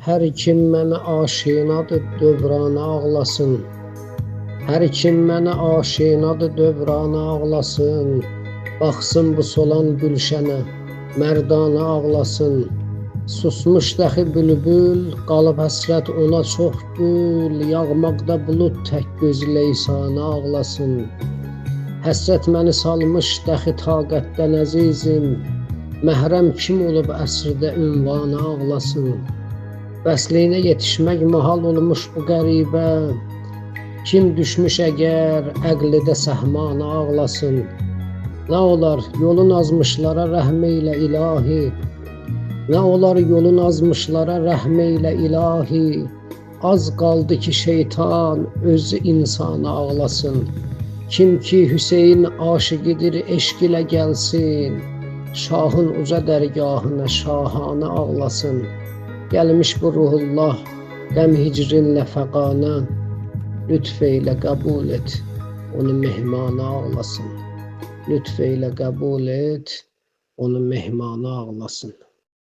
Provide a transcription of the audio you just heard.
Hər kim mənə aşinadır, dövrana ağlasın. Hər kim mənə aşinadır, dövrana ağlasın. Baxsın bu solan gülşənə, mərdana ağlasın. Susmuş dəxi bülbül, qalıb həsrət ona çox gül. Yağmaqda bulud tək gözü leysana ağlasın. Həsrət məni salmış dəxi taqətdən əzizim. Məhrəm kim olub əsrdə ünvana ağlasın. Vəsliyinə yetişmək mahal olmuş bu qəribə. Kim düşmüş əgər əqlidə səhmana ağlasın. Nə olar yolun azmışlara rəhm eylə ilahi. Nə olar yolun azmışlara rəhm eylə ilahi. Az qaldı ki şeytan özü insana ağlasın. Kim ki Hüseyin aşiqidir eşq ilə gəlsin. Şahın uca dərgahına şahana ağlasın. Gəlmiş bu ruhullah qəm hicrinlə fəqana. Lütf eylə qəbul et, onu mehmana ağlasın. Lütf eylə qəbul et, onu mehmana ağlasın.